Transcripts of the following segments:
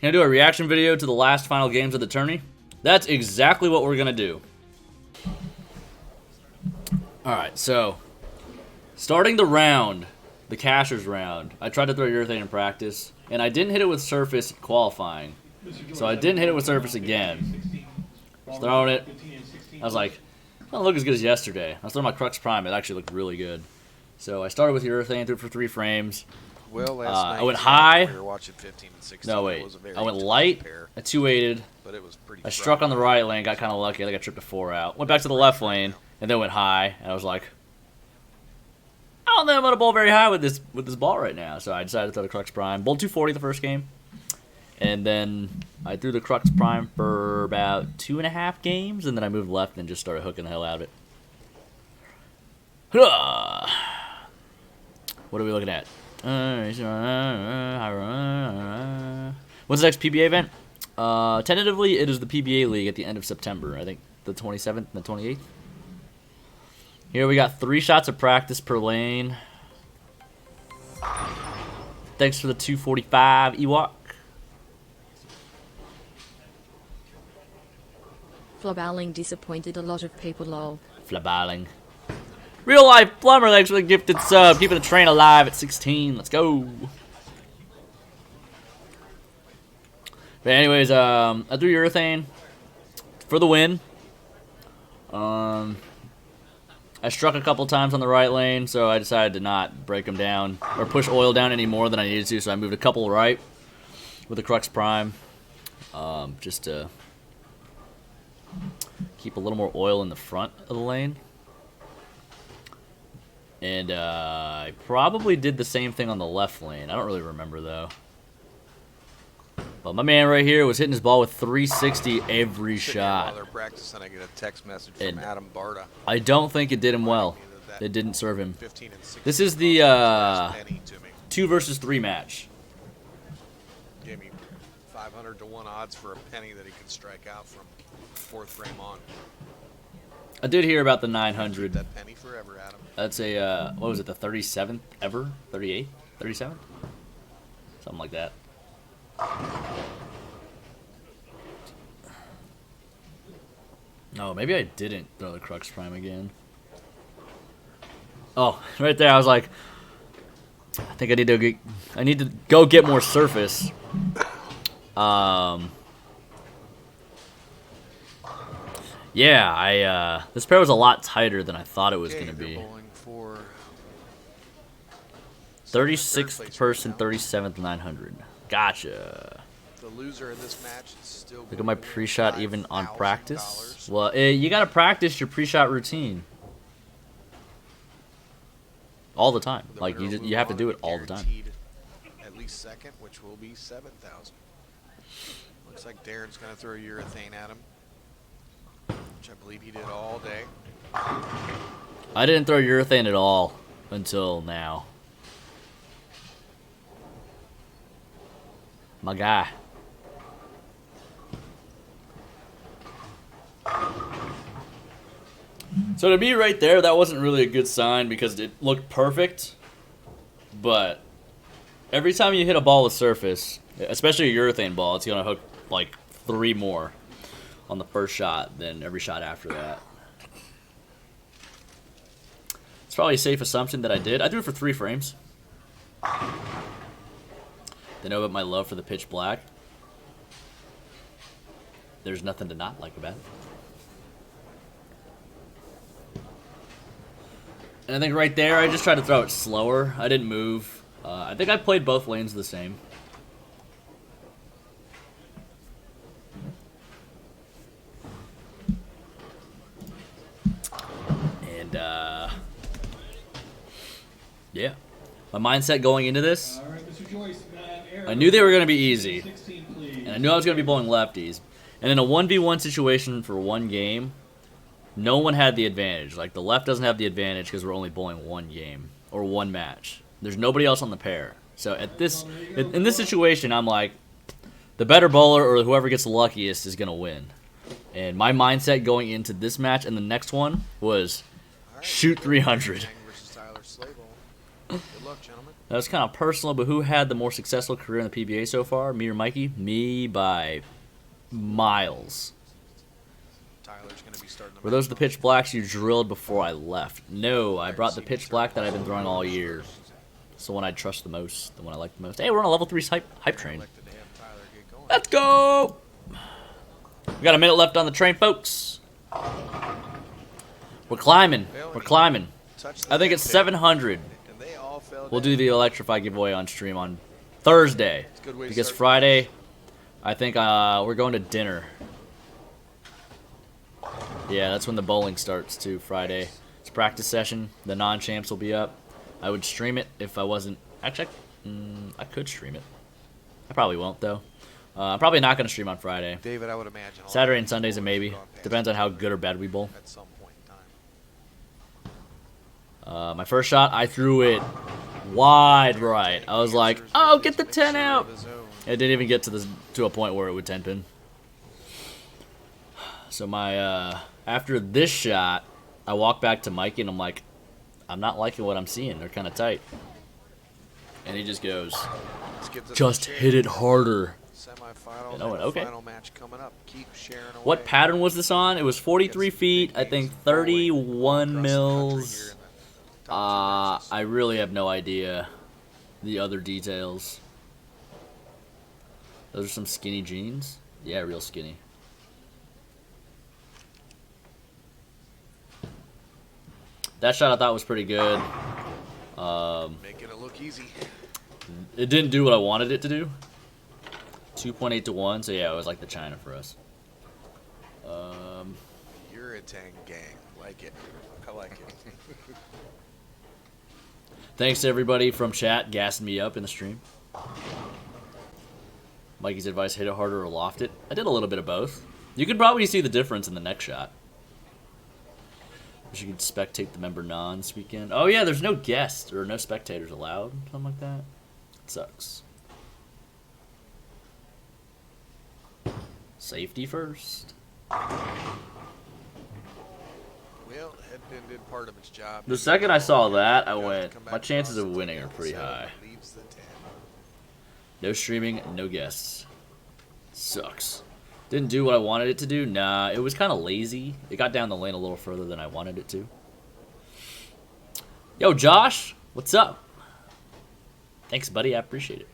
Can I do a reaction video to the last final games of the tourney? That's exactly what we're going to do. Alright, so starting the round, the cashers round, I tried to throw urethane in practice, and I didn't hit it with surface qualifying. So I didn't hit it with surface again. I was throwing it. I was like, it doesn't look as good as yesterday. I was throwing my Crux Prime. It actually looked really good. So I started with urethane, threw it for 3 frames. Well, last night I went high. We were watching 15 and 16. No, wait. It was a very I went tough light pair, at 2-8'd. but it was pretty I struck on the right lane, got kind of lucky. I think I tripped a 4 out. Went back to the left lane, and then went high. And I was like, I don't think I'm going to bowl very high with this ball right now. So I decided to throw the Crux Prime. Bowled 240 the first game. And then I threw the Crux Prime for about 2.5 games. And then I moved left and just started hooking the hell out of it. What are we looking at? When's the next PBA event? Tentatively, it is the PBA League at the end of September. I think the 27th and the 28th. Here we got 3 shots of practice per lane. Thanks for the 245 Ewok. Flaballing disappointed a lot of people, lol. Flaballing. Real life plumber, thanks for the gifted sub. Keeping the train alive at 16. Let's go. But anyways, I threw urethane for the win. I struck a couple times on the right lane, so I decided to not break them down or push oil down any more than I needed to. So I moved a couple right with the Crux Prime, just to keep a little more oil in the front of the lane. And I probably did the same thing on the left lane. I don't really remember, though. But my man right here was hitting his ball with 360 every shot. While they're practicing, I get a text message from Adam Barta. I don't think it did him well. It didn't serve him. This is the 2 versus 3 match. Gave me 500 to 1 odds for a penny that he could strike out from 4th frame on. I did hear about the 900. Keep that penny forever, Adam. That's a, what was it, the 37th ever? 38th? 37th? Something like that. No, maybe I didn't throw the Crux Prime again. Oh, right there, I was like, I think I need to go get more surface. Yeah, this pair was a lot tighter than I thought it was going to be. 36th person, 37th, 900. Gotcha. The loser in this match is still Look at my pre-shot even on practice. Well, you got to practice your pre-shot routine. All the time. Like, you have to do it all the time. At least second, which will be 7,000. Looks like Darren's going to throw urethane at him, which I believe he did all day. I didn't throw urethane at all until now. My guy. So to me right there, that wasn't really a good sign because it looked perfect. But every time you hit a ball with surface, especially a urethane ball, it's going to hook like 3 more on the first shot than every shot after that. It's probably a safe assumption that I did. I threw it for 3 frames. They know about my love for the pitch black. There's nothing to not like about it. And I think right there, I just tried to throw it slower. I didn't move. I think I played both lanes the same. And, yeah. My mindset going into this, I knew they were going to be easy. And I knew I was going to be bowling lefties. And in a 1v1 situation for 1 game, no one had the advantage. Like, the left doesn't have the advantage because we're only bowling 1 game or 1 match. There's nobody else on the pair. So in this situation, I'm like, the better bowler or whoever gets the luckiest is going to win. And my mindset going into this match and the next one was shoot 300. Good luck, gentlemen. That was kind of personal, but who had the more successful career in the PBA so far? Me or Mikey? Me by miles. Tyler's going to be starting. Were those the pitch blacks you drilled before I left? No, I brought the pitch black that I've been throwing all year. It's the one I trust the most, the one I like the most. Hey, we're on a level 3 hype train. Let's go! We got a minute left on the train, folks. We're climbing. We're climbing. I think it's 700. We'll do the Electrify giveaway on stream on Thursday. Because Friday, I think we're going to dinner. Yeah, that's when the bowling starts too, Friday. It's practice session. The non-champs will be up. I would stream it if I wasn't... Actually, I could stream it. I probably won't, though. I'm probably not going to stream on Friday. David, I would imagine. Saturday and Sundays, a maybe. Depends on how good or bad we bowl. At some point in time. My first shot, I threw it wide right. I was like, oh, get the 10 out. It didn't even get to a point where it would 10 pin. So my after this shot, I walk back to Mikey and I'm like, I'm not liking what I'm seeing. They're kind of tight. And he just goes, just hit it harder. Semifinals. And I went, okay. Final match coming up. Keep sharing away. What pattern was this on? It was 43 feet, I think 31 mils. I really have no idea the other details. Those are some skinny jeans? Yeah, real skinny. That shot I thought was pretty good. Making it look easy. It didn't do what I wanted it to do. 2.8 to 1, so yeah, it was like the China for us. You're a Tang gang. Like it. I like it. Thanks to everybody from chat gassing me up in the stream. Mikey's advice, hit it harder or loft it. I did a little bit of both. You could probably see the difference in the next shot. You could spectate the member non this weekend. Oh yeah, there's no guests or no spectators allowed. Something like that. It sucks. Safety first. Well, headpin did part of its job. The second I saw that, I went, my chances of winning are pretty high. No streaming, no guests. Sucks. Didn't do what I wanted it to do? Nah, it was kind of lazy. It got down the lane a little further than I wanted it to. Yo, Josh, what's up? Thanks, buddy. I appreciate it.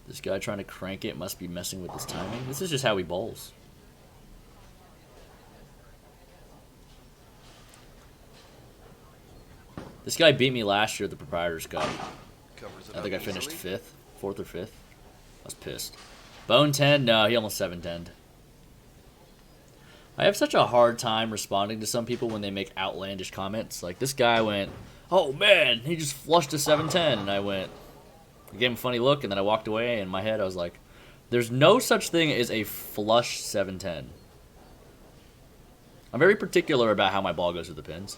This guy trying to crank it must be messing with his timing. This is just how he bowls. This guy beat me last year at the Proprietor's Cup. I think I finished 5th, 4th or 5th. I was pissed. Bone 10? No, he almost 7-10'd. I have such a hard time responding to some people when they make outlandish comments. Like, this guy went, oh man, he just flushed a 7-10. And I went, I gave him a funny look, and then I walked away. And in my head, I was like, there's no such thing as a flush 7-10. I'm very particular about how my ball goes with the pins.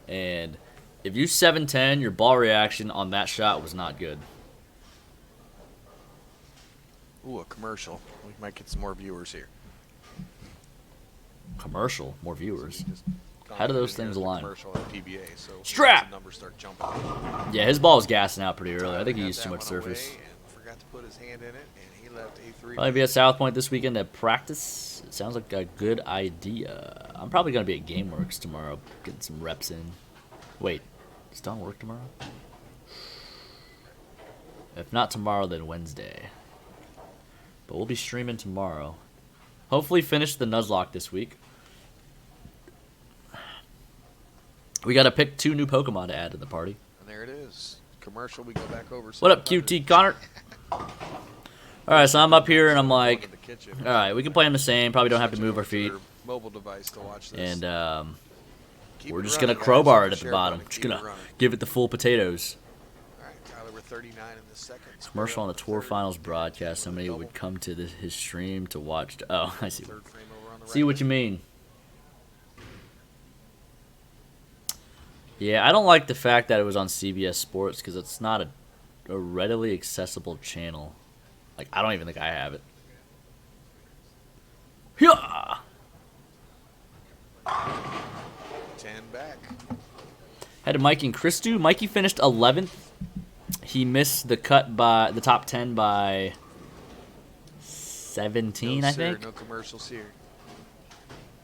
And if you 7-10, your ball reaction on that shot was not good. Ooh, a commercial. We might get some more viewers here. Commercial? More viewers? How do those things align? Commercial at PBA, so Strap! the numbers start jumping. Yeah, his ball was gassing out pretty early. I think he used too much surface. Forgot to put his hand in it, and he left A3. Probably be at South Point this weekend to practice. It sounds like a good idea. I'm probably going to be at GameWorks tomorrow, getting some reps in. Wait, does Don work tomorrow? If not tomorrow, then Wednesday. But we'll be streaming tomorrow. Hopefully finish the Nuzlocke this week. We got to pick 2 new Pokemon to add to the party. And there it is. Commercial, we go back over. What up, QT Connor? Alright, so I'm up here and I'm like, alright, we can play them the same. Probably don't have to move our feet. Mobile device to watch this. And we're just going to crowbar it at the bottom. Just going to give it the full potatoes. Alright, Tyler, we're 39 in the second. Commercial on the Tour Finals broadcast. Somebody would come to his stream to watch. Oh, I see. See what you mean. Yeah, I don't like the fact that it was on CBS Sports because it's not a readily accessible channel. Like, I don't even think I have it. Yeah. 10 back. Had Mikey and Chris do. Mikey finished 11th. He missed the cut by the top 10 by 17, no, I sir, think. No commercials here.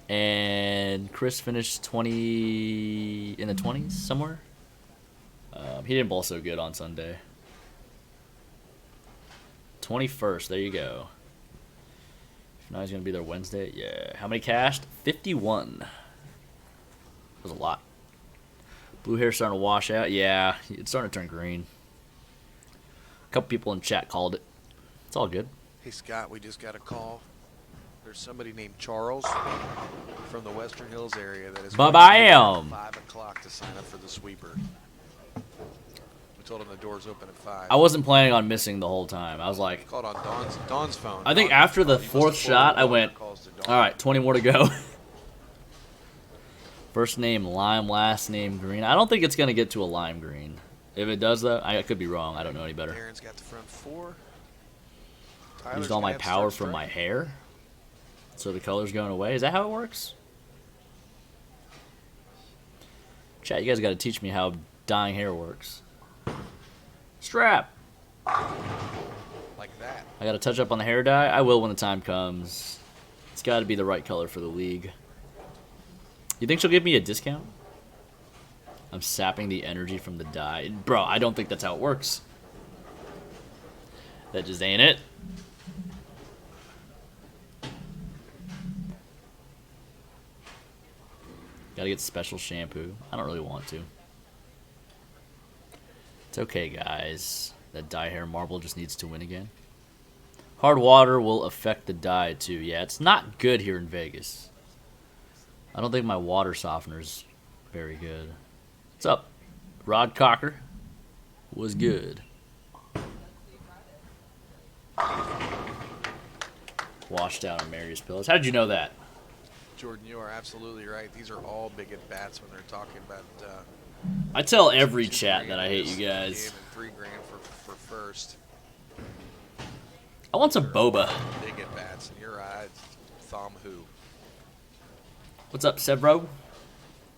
And Chris finished 20 in the 20s somewhere. He didn't bowl so good on Sunday. 21st, there you go. Now he's going to be there Wednesday. Yeah. How many cashed? 51. That was a lot. Blue hair starting to wash out. Yeah, it's starting to turn green. A couple people in chat called it. It's all good. Hey, Scott, we just got a call. There's somebody named Charles from the Western Hills area that is Ba-bam! 5 o'clock to sign up for the sweeper. We told him the doors open at 5. I wasn't planning on missing the whole time. I was like, Called on Dawn's phone. I think after the 4th shot, I went, all right, 20 more to go. First name lime, last name green. I don't think it's going to get to a lime green. If it does, though, I could be wrong. I don't know any better. Darren's got the front 4. Used all my power from my hair, so the color's going away. Is that how it works? Chat, you guys got to teach me how dyeing hair works. Strap. Like that. I got to touch up on the hair dye. I will when the time comes. It's got to be the right color for the league. You think she'll give me a discount? I'm sapping the energy from the dye. Bro, I don't think that's how it works. That just ain't it. Gotta get special shampoo. I don't really want to. It's okay, guys. That dye hair marble just needs to win again. Hard water will affect the dye, too. Yeah, it's not good here in Vegas. I don't think my water softener's very good. What's up? Rod Cocker was good. Washed out on Mary's pillows. How did you know that? Jordan, you are absolutely right. These are all big at bats when they're talking about. I tell every chat that I hate you guys. $3 grand for first. I want some boba. Big at bats, and your eyes, thumb who? What's up, Sevro?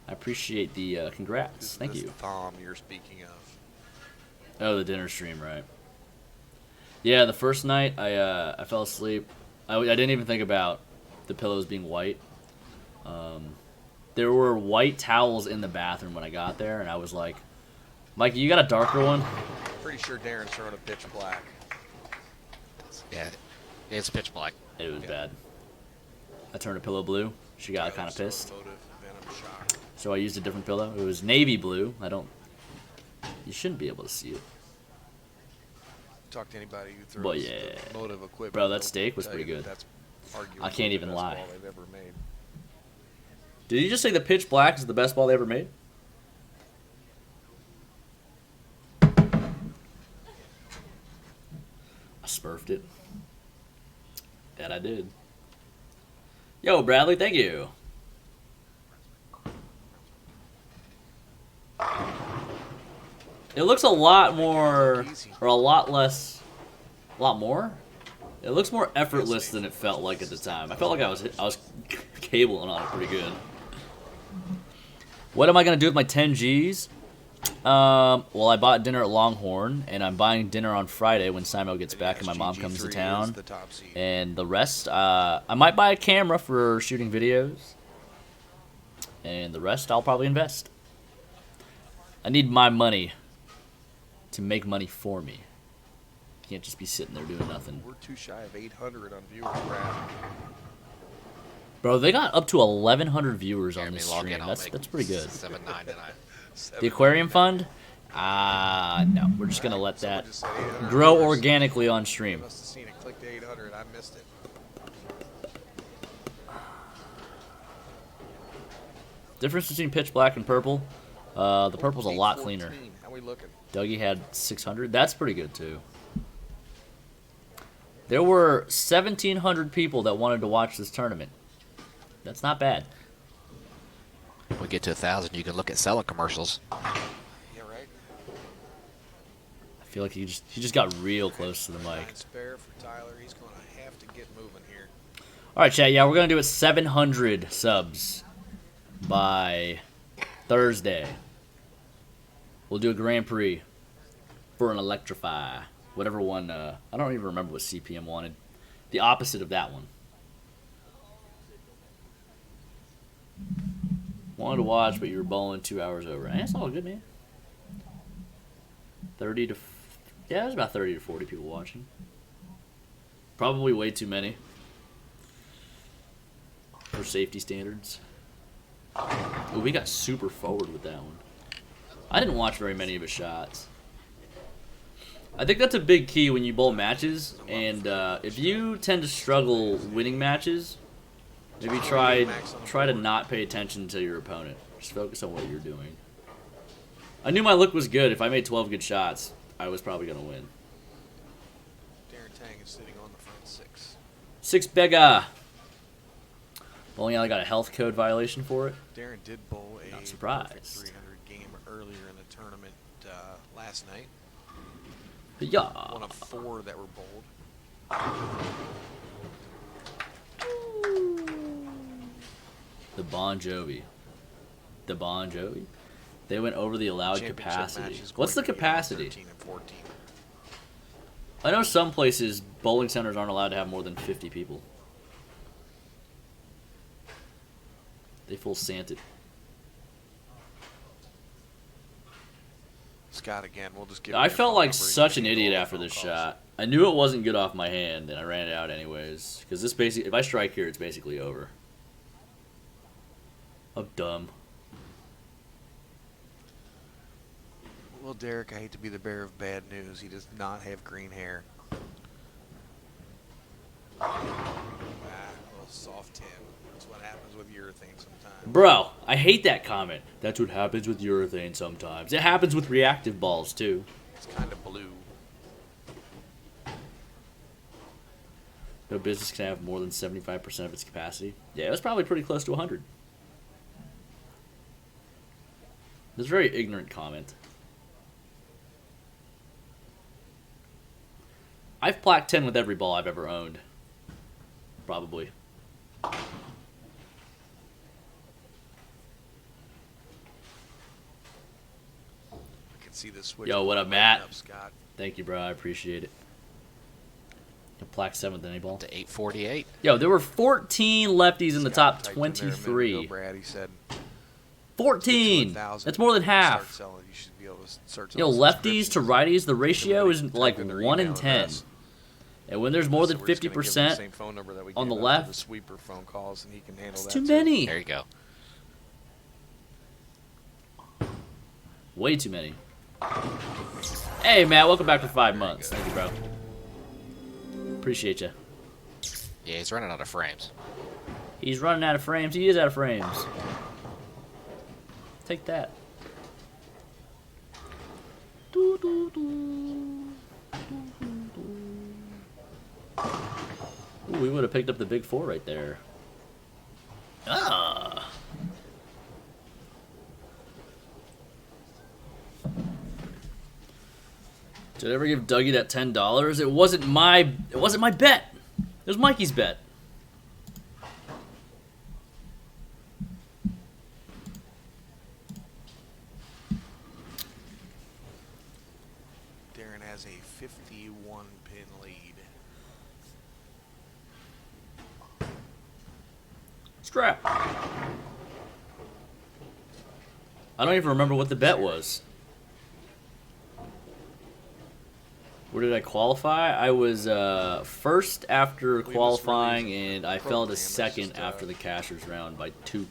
I appreciate the congrats. Thank you. Thumb you're speaking of. Oh, the dinner stream, right? Yeah, the first night I fell asleep. I didn't even think about the pillows being white. There were white towels in the bathroom when I got there, and I was like, Mikey, you got a darker one? Pretty sure Darren's throwing a pitch black. Yeah, it's pitch black. It was bad. I turned a pillow blue. She got kind of pissed. So I used a different pillow. It was navy blue. You shouldn't be able to see it. Talk to anybody who throws But yeah. motive equipment. Bro, that steak was pretty good. That's I can't even lie. ball they've ever made. Did you just say the pitch black is the best ball they ever made? I smurfed it. That I did. Yo, Bradley, thank you. It looks a lot more, or a lot less, a lot more? It looks more effortless than it felt like at the time. I felt like I was cabling on it pretty good. What am I going to do with my 10 Gs? Well, I bought dinner at Longhorn, and I'm buying dinner on Friday when Simo gets back and my mom comes to town. And the rest, I might buy a camera for shooting videos. And the rest, I'll probably invest. I need my money to make money for me. Can't just be sitting there doing nothing. We're too shy of 800 on viewers, Brad. Bro, they got up to 1,100 viewers on this stream. That's pretty good. 7.9 tonight. The aquarium fund? No. We're just gonna let that grow organically on stream. Must have seen it click to 800. I missed it. Difference between pitch black and purple. The purple's a lot cleaner. How we looking? Dougie had 600. That's pretty good too. There were 1,700 people that wanted to watch this tournament. That's not bad. When we get to 1,000, you can look at selling commercials. Yeah, right. I feel like he just got real close to the mic. Spare for Tyler. He's going to have to get moving here. All right, chat. Yeah, we're gonna do it 700 subs by Thursday. We'll do a Grand Prix for an Electrify. Whatever one, I don't even remember what CPM wanted. The opposite of that one. Wanted to watch, but you were bowling 2 hours over. That's all good, man. 30 to... Yeah, there's about 30 to 40 people watching. Probably way too many. For safety standards. Ooh, we got super forward with that one. I didn't watch very many of his shots. I think that's a big key when you bowl matches, and if you tend to struggle winning matches, maybe try to not pay attention to your opponent. Just focus on what you're doing. I knew my look was good. If I made 12 good shots, I was probably going to win. Darren Tang is sitting on the front 6. 6 Bega. Only I got a health code violation for it. Darren did bowl a Not surprised. perfect 300 game earlier in the tournament last night. Yeah. One of 4 that were bowled. The Bon Jovi. The Bon Jovi. They went over the allowed Championship capacity. match is What's the going to be capacity? 13 and 14. I know some places bowling centers aren't allowed to have more than 50 people. They full santed. Scott again. We'll just give. I him felt phone like number. He such can an handle idiot all the after phone this calls. shot. I knew it wasn't good off my hand, and I ran it out anyways. Because this basically, if I strike here, it's basically over. I'm dumb. Well, Derek, I hate to be the bearer of bad news. He does not have green hair. A little soft tin. That's what happens with urethane sometimes. Bro, I hate that comment. That's what happens with urethane sometimes. It happens with reactive balls, too. It's kind of blue. No business can have more than 75% of its capacity. Yeah, it was probably pretty close to 100. It's a very ignorant comment. I've plaqued 10 with every ball I've ever owned. Probably. I can see the switch. Yo, what up, lighting Matt? Up, Scott. Thank you, bro. I appreciate it. You plaque 7th any ball. To 848. Yo, there were 14 lefties in the top Scott typed in there a minute ago, 23. Brad, he said 14! 1,000. That's more than Start half. selling. You should be able to start Yo, selling lefties to subscriptions. righties, the ratio is like Type in their 1 in email 10. address. And when there's more So than we're just gonna give him the 50% same phone number that we on the gave out for left, the sweeper phone calls, and he can handle it's that too many. There you go. Way too many. Hey, Matt, welcome back for 5 months. Thank you, bro. Appreciate you. Yeah, he's running out of frames. He's running out of frames. He is out of frames. Take that. Ooh, we would have picked up the big 4 right there. Ah. Did I ever give Dougie that $10? It wasn't my bet. It was Mikey's bet. Darren has a 51 pin lead. Scrap. I don't even remember what the bet was. Where did I qualify? I was first after qualifying, and I fell to second after the cashers round by 2.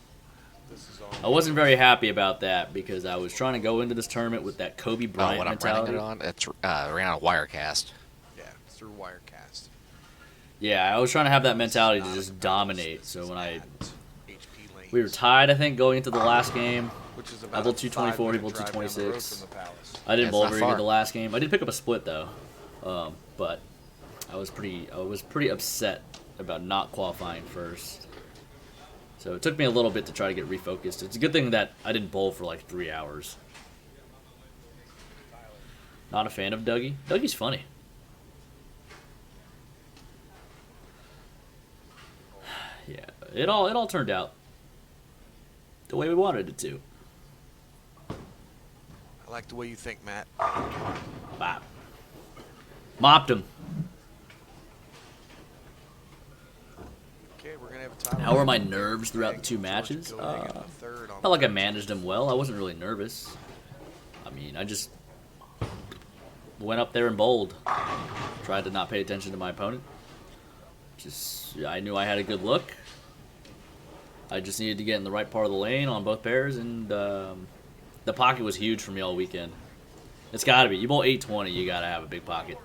This is all I wasn't very happy about that because I was trying to go into this tournament with that Kobe Bryant What I'm mentality. running it on? It's ran on a Wirecast. yeah, through Wirecast. Yeah, I was trying to have that mentality to Not a just competitive, dominate. this So is when I at HP Lanes, we were tied, I think, going into the last game. which is I about bowled a 224, he 5-minute bowled drive down the road 226. from the Palace. I didn't That's bowl not very far. good the last game. I did pick up a split though, but I was pretty upset about not qualifying first. So it took me a little bit to try to get refocused. It's a good thing that I didn't bowl for like 3 hours. Not a fan of Dougie. Dougie's funny. Yeah, it all turned out the way we wanted it to. I like the way you think, Matt. Bop. Mopped him. Okay, we're gonna have a time. How were my nerves throughout the two matches? Felt like I managed them well. I wasn't really nervous. I mean, I just went up there and bowled. Tried to not pay attention to my opponent. I knew I had a good look. I just needed to get in the right part of the lane on both pairs, and the pocket was huge for me all weekend. It's got to be. You bowl 820, you got to have a big pocket.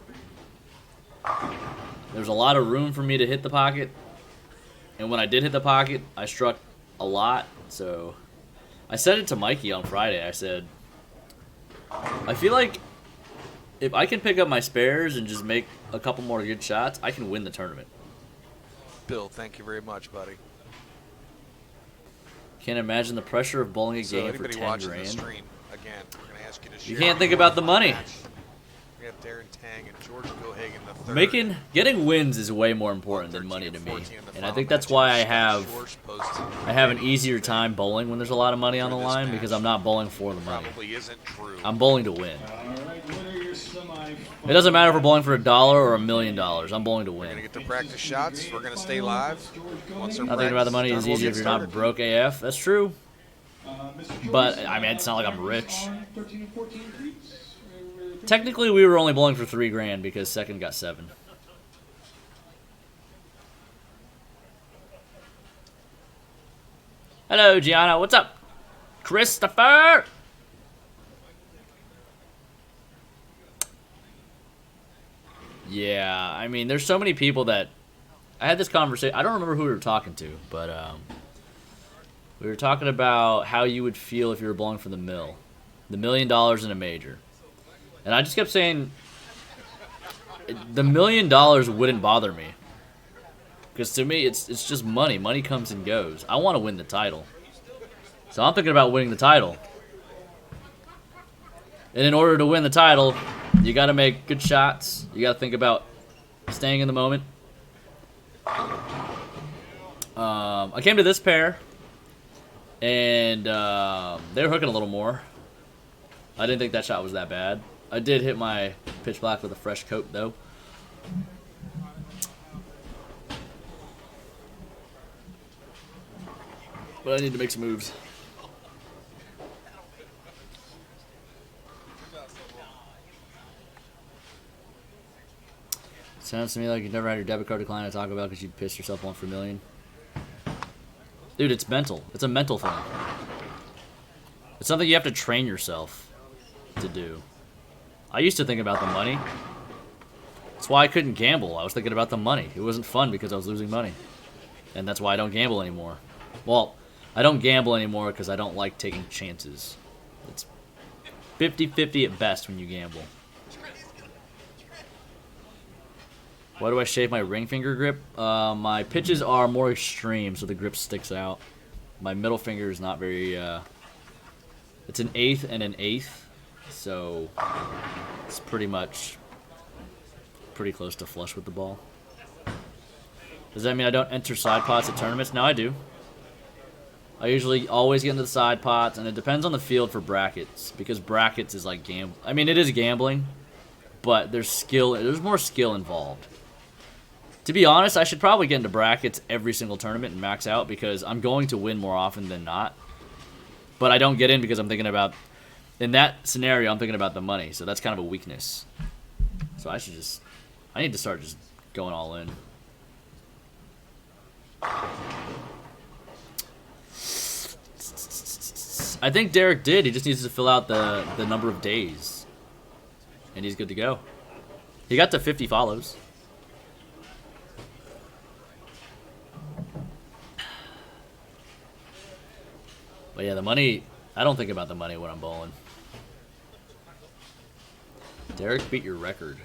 There's a lot of room for me to hit the pocket, and when I did hit the pocket, I struck a lot. So I said it to Mikey on Friday. I said, I feel like if I can pick up my spares and just make a couple more good shots, I can win the tournament. Bill, thank you very much, buddy. Can't imagine the pressure of bowling a game for anybody 10 watching grand. the stream, again, we're going to ask you to share. You can't think about the money. We have Darren, Tang, and George Gohagen the third. Getting wins is way more important than money to me, and I think that's why I have an easier time bowling when there's a lot of money on the line, because I'm not bowling for the money. Probably isn't true. I'm bowling to win. It doesn't matter if we're bowling for $1 or $1 million. I'm bowling to We're win. going to get the practice shots. We're going to stay live. Once Not thinking about the money is easier if you're not broke AF. That's true. But, I mean, it's not like I'm rich. Technically, we were only bowling for $3 grand because second got 7. Hello, Gianna. What's up? Christopher! Yeah, I mean, there's so many people that... I had this conversation. I don't remember who we were talking to, but we were talking about how you would feel if you were bowling for the mill. The $1 million in a major. And I just kept saying, the $1 million wouldn't bother me. Because to me, it's just money. Money comes and goes. I want to win the title. So I'm thinking about winning the title. And in order to win the title, you got to make good shots. You got to think about staying in the moment. I came to this pair, and they were hooking a little more. I didn't think that shot was that bad. I did hit my pitch black with a fresh coat, though. But I need to make some moves. Sounds to me like you've never had your debit card declined at Taco Bell because you pissed yourself off for $1 million. Dude, it's mental. It's a mental thing. It's something you have to train yourself to do. I used to think about the money. That's why I couldn't gamble. I was thinking about the money. It wasn't fun because I was losing money. And that's why I don't gamble anymore. Well, I don't gamble anymore because I don't like taking chances. It's 50-50 at best when you gamble. Why do I shave my ring finger grip? My pitches are more extreme, so the grip sticks out. My middle finger is not very... it's an 1/8 and an 1/8, so it's pretty close to flush with the ball. Does that mean I don't enter side pots at tournaments? No, I do. I usually always get into the side pots, and it depends on the field for brackets, because brackets is like gambling. I mean, it is gambling, but there's more skill involved. To be honest, I should probably get into brackets every single tournament and max out, because I'm going to win more often than not. But I don't get in because I'm thinking about, in that scenario, I'm thinking about the money. So that's kind of a weakness. So I need to start just going all in. I think Derek did. He just needs to fill out the number of days. And he's good to go. He got to 50 follows. But yeah, the money, I don't think about the money when I'm bowling. Derek beat your record.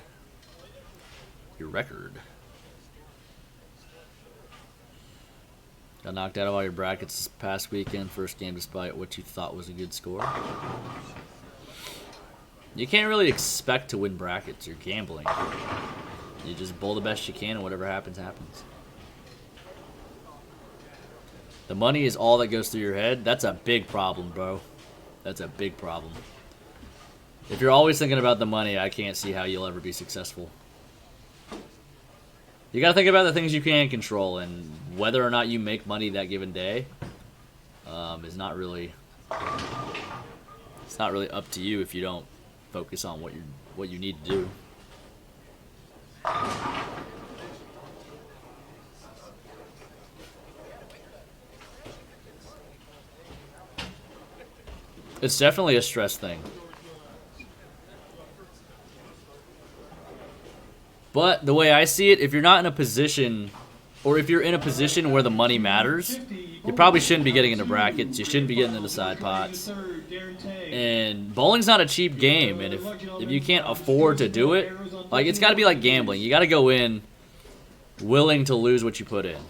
Your record. Got knocked out of all your brackets this past weekend. First game despite what you thought was a good score. You can't really expect to win brackets. You're gambling. You just bowl the best you can and whatever happens, happens. The money is all that goes through your head. That's a big problem, bro. That's a big problem. If you're always thinking about the money, I can't see how you'll ever be successful. You gotta think about the things you can control, and whether or not you make money that given day is not really. It's not really up to you if you don't focus on what you need to do. It's definitely a stress thing. But the way I see it, if you're not in a position, or if you're in a position where the money matters, you probably shouldn't be getting into brackets. You shouldn't be getting into side pots. And bowling's not a cheap game, and if you can't afford to do it, like, it's got to be like gambling. You got to go in willing to lose what you put in,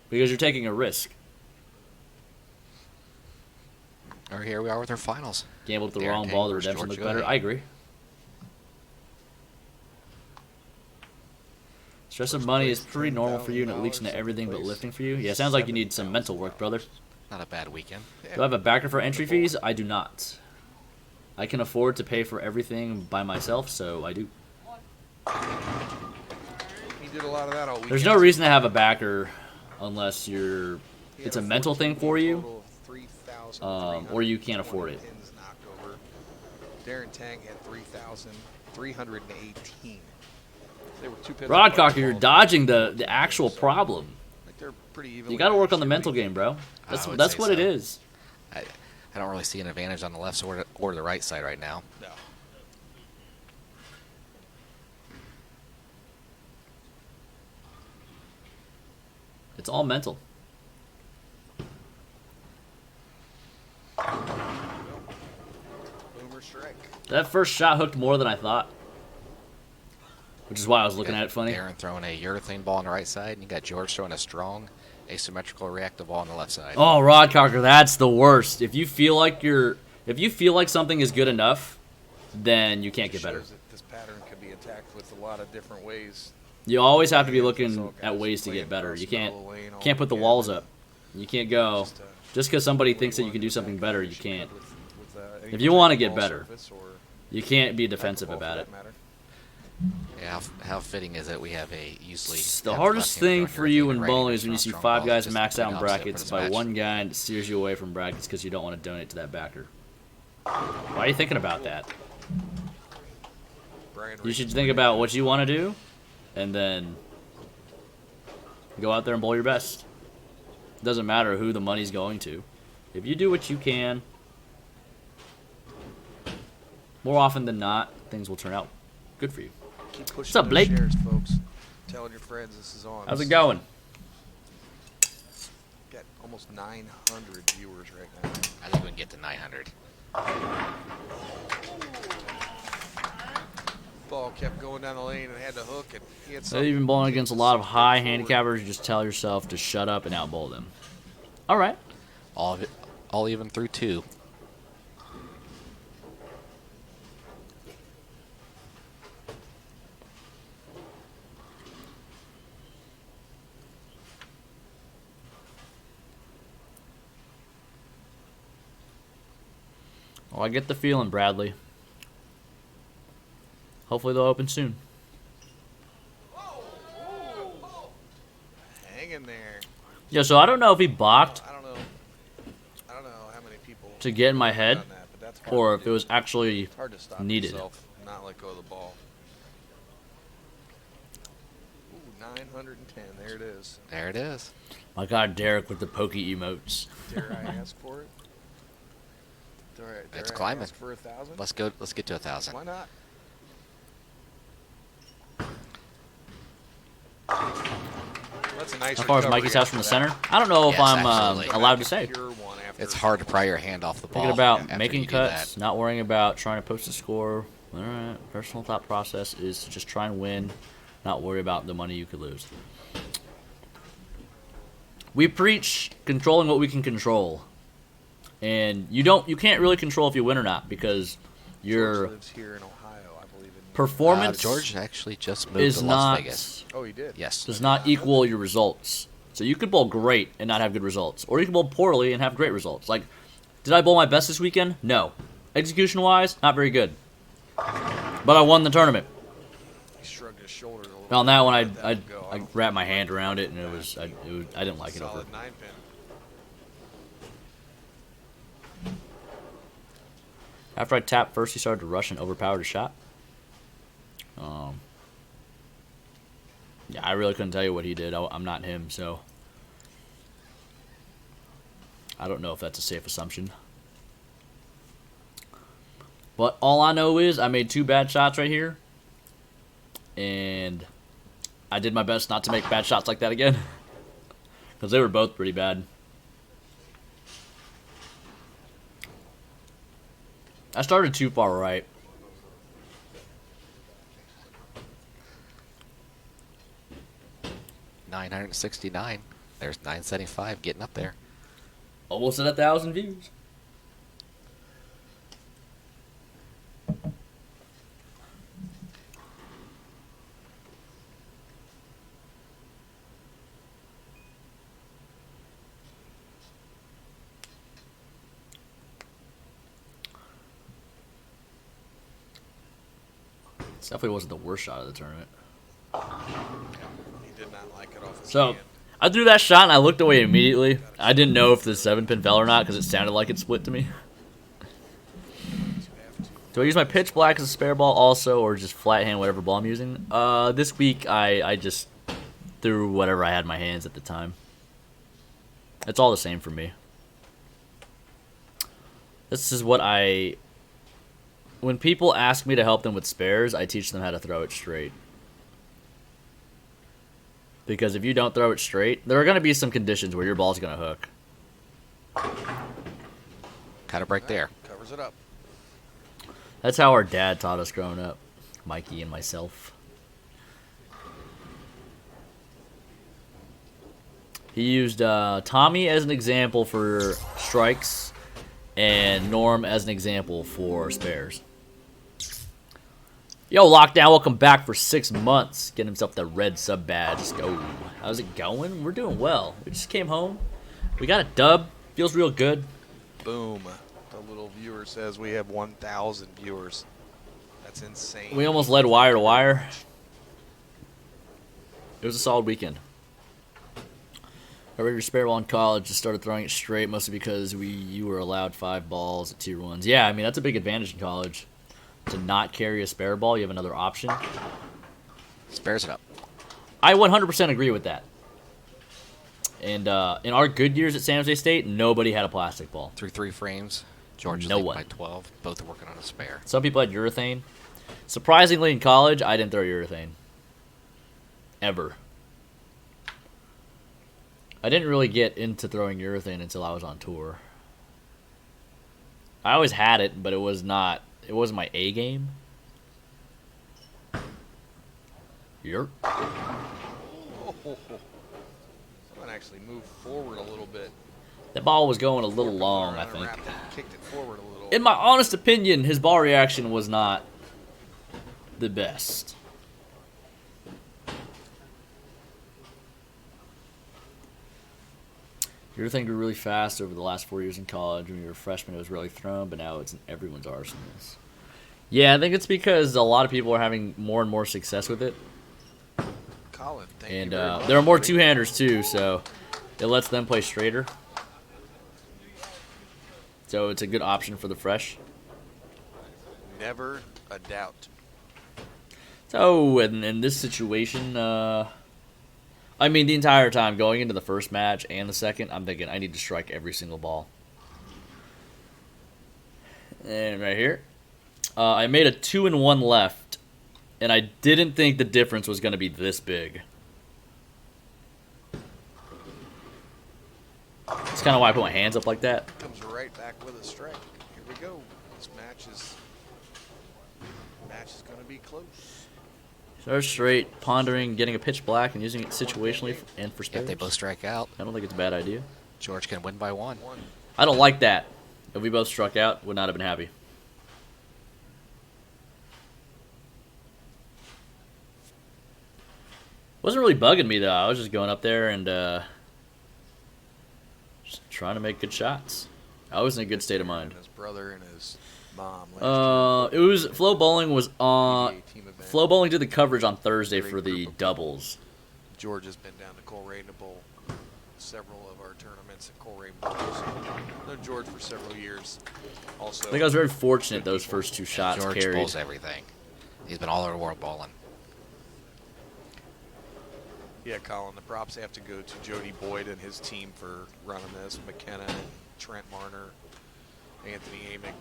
because you're taking a risk. Or here we are with our finals. Gambled with the Darren wrong Tang ball, the versus redemption George looked better. Goody. I agree. Stress of money is pretty normal for you, and it leaks into everything but lifting for you. Yeah, sounds like you need some mental work, brother. Not a bad weekend. Do I have a backer for entry fees? I do not. I can afford to pay for everything by myself, so I do. He did a lot of that all weekend. There's no reason to have a backer unless it's a mental thing for you, or you can't afford it. Darren Tang had 3,318. They were 2 pins. Rodcocker, you're dodging the actual problem. Like, they're pretty evenly You got to work on the matched mental every game, bro. I would That's say what it so. is. I don't really see an advantage on the left or the right side right now. No. It's all mental. Boomer strike. That first shot hooked more than I thought, which is why I was looking You at got it funny. Darren throwing a urethane ball on the right side, and you got George throwing a strong, asymmetrical reactive ball on the left side. Oh, Rodcocker, that's the worst. If you feel like something is good enough, then you can't get better. Shows that this pattern could be attacked with a lot of different ways. You always have to be looking at ways to get better. You can't put the walls up. You can't go just because somebody thinks that you can do something better. You can't. If you want to get better, you can't be defensive about it. Yeah, how fitting is it we have a usually... The hardest thing for you in bowling is when you see 5 guys max out in brackets by one guy and it steers you away from brackets because you don't want to donate to that backer. Why are you thinking about that? You should think about what you want to do, and then go out there and bowl your best. It doesn't matter who the money's going to. If you do what you can, more often than not, things will turn out good for you. Keep pushing What's up, those Blake? shares, folks. Telling your friends this is on. How's it going? Got almost 900 viewers right now. I think we can get to 900. Ball kept going down the lane and had to hook, and he had So you've been bowling against a lot of high handicappers. You just tell yourself to shut up and outbowl them. All right. All of it, all even through 2. Well, I get the feeling, Bradley. Hopefully they'll open soon. Hang in there. Yeah, so I don't know if he balked I don't know how many people to get in my head, done that, but that's hard or to if do. it was actually It's hard to stop needed. yourself and not let go of the ball. Ooh, 910. There it is. There it is. My God, Derek with the pokey emotes. Dare I ask for it? Dare It's I climbing. ask for 1,000? Let's go. Let's get to 1,000. Why not? That's a nice How far is recovery Mikey's house from the after that. center? I don't know if Yes, I'm absolutely. allowed to say. Pure one after It's hard to pry your hand off the ball. Thinking about after making you do cuts, that. not worrying about trying to post a score. All right, personal thought process is to just try and win, not worry about the money you could lose. We preach controlling what we can control, and you can't really control if you win or not because your George lives here in Ohio, I believe. performance George actually just moved is to Las not Vegas. Oh, he did? Yes. does not equal your results. So you could bowl great and not have good results, or you can bowl poorly and have great results. Like Did I bowl my best this weekend? No. Execution-wise, not very good. But I won the tournament. He shrugged his shoulders a little. On that one, Let I go. I wrapped my hand around it, and I didn't like it over. Solid 9-pin. After I tapped first, he started to rush and overpowered his shot. Yeah, I really couldn't tell you what he did. I'm not him, so I don't know if that's a safe assumption. But all I know is I made 2 bad shots right here, and I did my best not to make bad shots like that again, because they were both pretty bad. I started too far right. $969. There's 975 getting up there. Almost at 1,000 views. This definitely wasn't the worst shot of the tournament. He did not like it off his So, hand. I threw that shot and I looked away immediately. I didn't know if the 7-pin fell or not because it sounded like it split to me. Do I use my pitch black as a spare ball also, or just flat hand whatever ball I'm using? This week I just threw whatever I had in my hands at the time. It's all the same for me. This is what when people ask me to help them with spares, I teach them how to throw it straight. Because if you don't throw it straight, there are going to be some conditions where your ball's going to hook. Kind of break there. Covers it up. That's how our dad taught us growing up, Mikey and myself. He used Tommy as an example for strikes and Norm as an example for spares. Yo, Lockdown, welcome back for 6 months. Getting himself the red sub badge. Let's go. How's it going? We're doing well. We just came home. We got a dub. Feels real good. Boom. The little viewer says we have 1,000 viewers. That's insane. We almost led wire to wire. It was a solid weekend. I read your spare ball in college, just started throwing it straight, mostly because you were allowed 5 balls at tier 1s. Yeah, I mean, that's a big advantage in college. To not carry a spare ball, you have another option. Spares it up. I 100% agree with that. And in our good years at San Jose State, nobody had a plastic ball. Through 3 frames. George is No leading one. by 12. Both are working on a spare. Some people had urethane. Surprisingly, in college, I didn't throw urethane. Ever. I didn't really get into throwing urethane until I was on tour. I always had it, but it wasn't my A game. Yerp. Someone actually moved forward a little bit. That ball was going a little long, I think. Kicked it forward a little. In my honest opinion, his ball reaction was not the best. Urethane grew really fast over the last 4 years in college. When you were a freshman, it was really thrown, but now it's in everyone's arsenals. Yeah, I think it's because a lot of people are having more and more success with it. Colin, thank And you very much. there are more two-handers, too, so it lets them play straighter. So it's a good option for the fresh. Never a doubt. So in this situation, I mean, the entire time going into the first match and the second, I'm thinking I need to strike every single ball. And right here, I made a 2-1 left, and I didn't think the difference was going to be this big. That's kind of why I put my hands up like that. Comes right back with a strike. Here we go. This match is going to be close. Start straight, pondering, getting a pitch black, and using it situationally and for If spares. they both strike out, I don't think it's a bad idea. George can win by 1. I don't like that. If we both struck out, would not have been happy. Wasn't really bugging me, though. I was just going up there and just trying to make good shots. I was in a good state of mind. And his brother and his mom. Last It was Flow Bowling was on. PBA team event. Flow Bowling did the coverage on Thursday Great for the group of doubles. George has been down to Coleraine to bowl several of our tournaments at Coleraine Bowls. Known George for several years. Also, I think I was very fortunate those first two shots George carried. bowls everything. He's been all over the world bowling. yeah, Colin, the props have to go to Jody Boyd and his team for running this. McKenna and Trent Marner, Anthony Amick,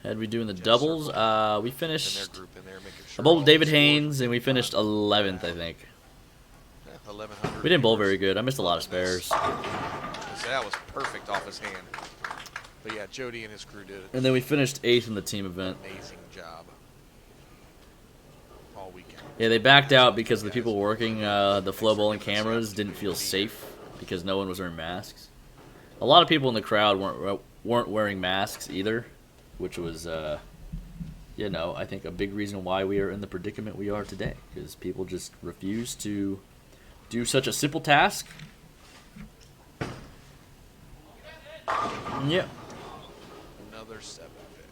Had we doing the Jeff doubles? Circle. We and their finished. group in there making I sure. bowled all David the scores Haynes, were and we finished fine. 11th, I think. Yeah, 1,100. We didn't bowl very viewers. good. I missed a lot of spares. That was perfect off his hand. But yeah, Jody and his crew did And then we finished 8th in the team event. an amazing job all weekend. Yeah, they backed out because the people working the Flow Bowling cameras didn't feel safe because no one was wearing masks. A lot of people in the crowd weren't wearing masks either, which was, you know, I think a big reason why we are in the predicament we are today, because people just refuse to do such a simple task. Yeah. Another 7 pin.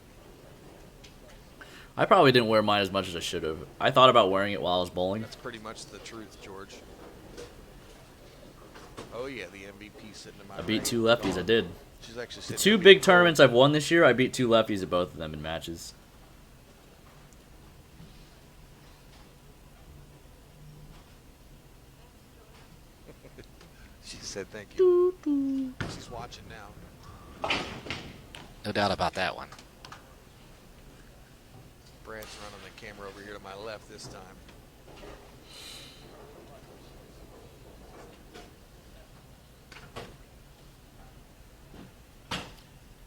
I probably didn't wear mine as much as I should have. I thought about wearing it while I was bowling. That's pretty much the truth, George. Oh yeah, the MVP sitting in my I beat right. 2 lefties, I did. She's actually The sitting 2 in big the tournaments I've won this year, I beat 2 lefties at both of them in matches. She said thank you. She's watching now. No doubt about that one. Brad's running the camera over here to my left this time.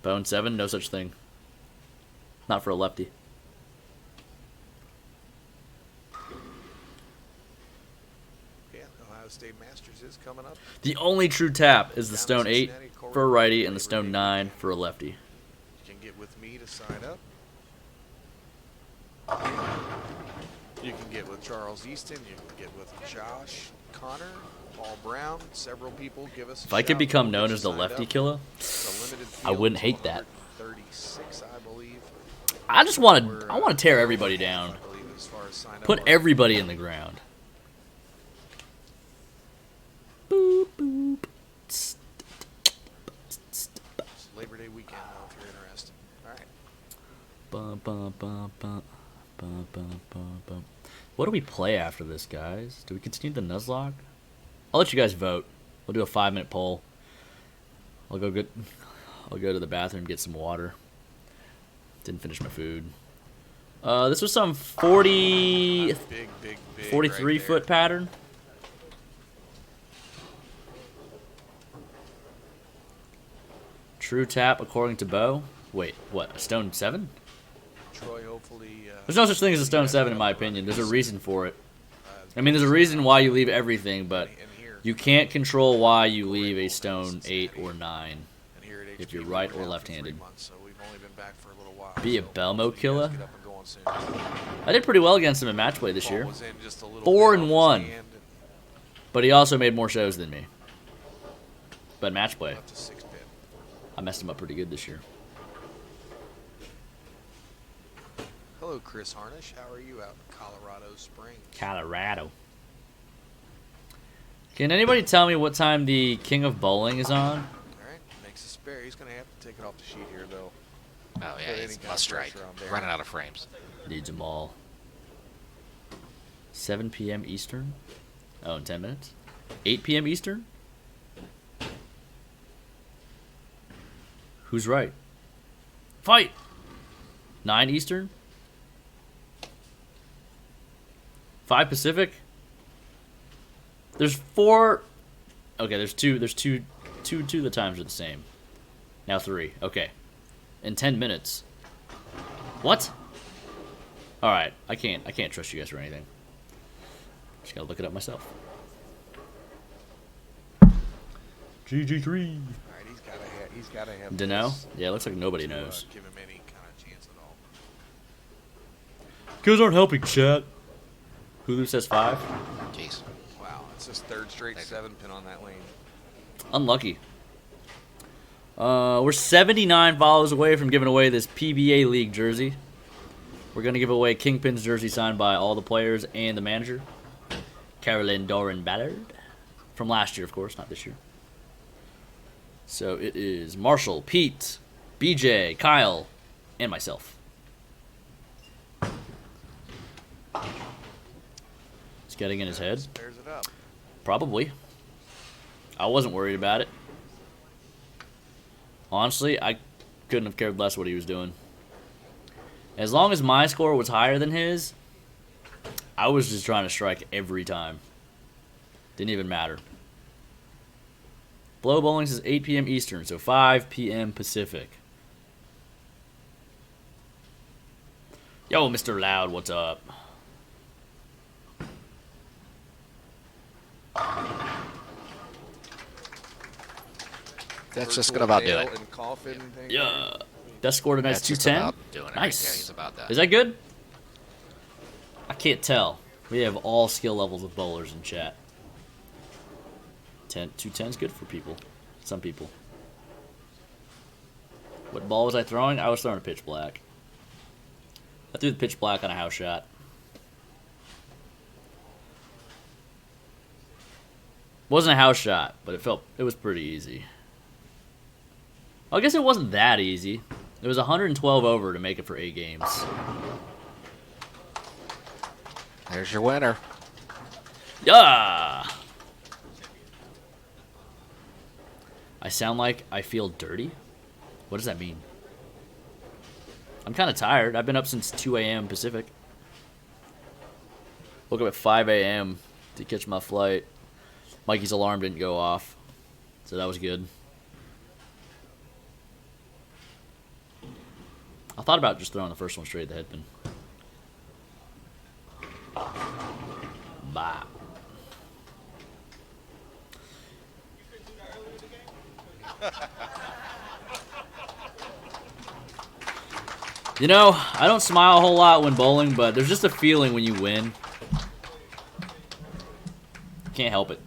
Bone 7, no such thing. Not for a lefty. Yeah, Ohio State Masters is coming up. The only true tap is the Down in stone 8 Cincinnati, Corey for a righty Labor and the stone Day 9 weekend. for a lefty. You can get with me to sign up. You can get with Charles Easton. You can get with Josh, Connor, Paul Brown. Several people give us a If I could shout. become We'll known get as you the signed lefty up. killer, It's a limited I field wouldn't till hate that. 136, I believe. I just want We're, to. I want to tear everybody down. I believe as far as sign up Put are- everybody in the ground. Boop boop. It's Labor Day weekend, though, if you're interested. All right. Bum, bum, bum, bum, bum, bum, bum, bum. What do we play after this, guys? Do we continue the Nuzlocke? I'll let you guys vote. We'll do a 5-minute poll. I'll go to the bathroom, get some water. Didn't finish my food. This was some 43 Big foot pattern. True tap according to Bo. Wait, what? A stone 7? Troy, hopefully. There's no such thing as a stone 7 in my opinion. There's a reason for it. I mean, there's a reason why you leave everything, but you can't control why you leave a stone 8 or 9. if you're right or left-handed. So we've only been back for a little while. Be a so Belmo hopefully you killer. guys get up and going soon. I did pretty well against him in match play this Ball year, was in just a little 4 bit and off his 1. hand and but he also made more shows than me. But match play, left a 6 pin. I messed him up pretty good this year. Hello, Chris Harnish. How are you out in Colorado Springs? Colorado. Can anybody tell me what time the King of Bowling is on? All right, makes a spare. He's going to have to take it off the sheet here, though. Oh, Put yeah, any it's kind of must strike. pressure on Darren. Running out of frames. Needs them all. 7 p.m. Eastern? Oh, in 10 minutes? 8 p.m. Eastern? Who's right? Fight! 9 Eastern? 5 Pacific? There's 4... Okay, there's two of the times are the same. Now 3. Okay. In 10 minutes. What? Alright, I can't trust you guys for anything. Just gotta look it up myself. GG3. All right, he's got to have Dunno? this Yeah, it looks like nobody to, knows. give him any kind of chance at all. Kills aren't helping, chat. Hulu says 5. Jeez. Wow, it's his third straight 7 pin on that lane. Unlucky. We're 79 follows away from giving away this PBA League jersey. We're going to give away Kingpin's jersey signed by all the players and the manager. Carolyn Doran Ballard. From last year, of course, not this year. So it is Marshall, Pete, BJ, Kyle, and myself. He's getting in his head. Spares it up. Probably. I wasn't worried about it. Honestly, I couldn't have cared less what he was doing. As long as my score was higher than his, I was just trying to strike every time. Didn't even matter. Blow Bowling says 8 p.m. Eastern, so 5 p.m. Pacific. Yo, Mr. Loud, what's up? That's just gonna about do it. And coffin thing. Yeah. Best score tonight's That's just 210. about doing it. Nice. Yeah, he's about that. Is that good? I can't tell. We have all skill levels of bowlers in chat. 210 is good for people. Some people. What ball was I throwing? I was throwing a pitch black. I threw the pitch black on a house shot. Wasn't a house shot, but it was pretty easy. I guess it wasn't that easy. It was 112 over to make it for 8 games. There's your winner. Yeah. I sound like I feel dirty? What does that mean? I'm kind of tired. I've been up since 2 a.m. Pacific. Woke up at 5 a.m. to catch my flight. Mikey's alarm didn't go off, so that was good. I thought about just throwing the first one straight at the headpin. Bye. You know, I don't smile a whole lot when bowling, but there's just a feeling when you win. Can't help it.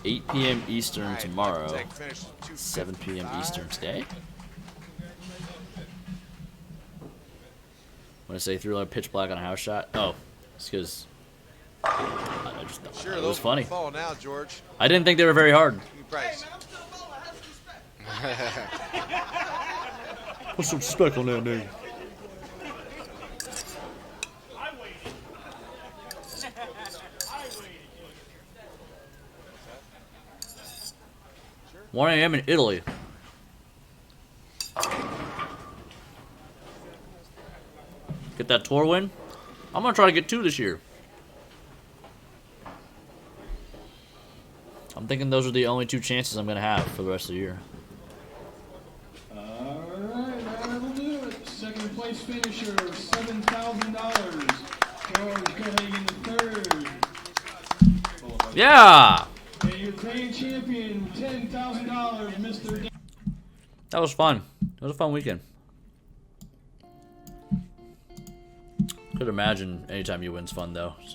8 p.m. Eastern All right, tomorrow. Tang finished 7 p.m. 255. Eastern today. When I say threw a pitch black on a house shot, oh, it's because I just thought Sure, it was those funny. fall now, George. I didn't think they were very hard. Price. Put some respect on that name. Sure. 1 a.m. in Italy. Get that tour win. I'm gonna try to get 2 this year. I'm thinking those are the only 2 chances I'm gonna have for the rest of the year. Alright, that'll do it. Second place finisher, $7,000. George going in the third. Yeah, And your grand champion, $10,000, Mr. that was fun. It was a fun weekend. Could imagine anytime you win's fun though.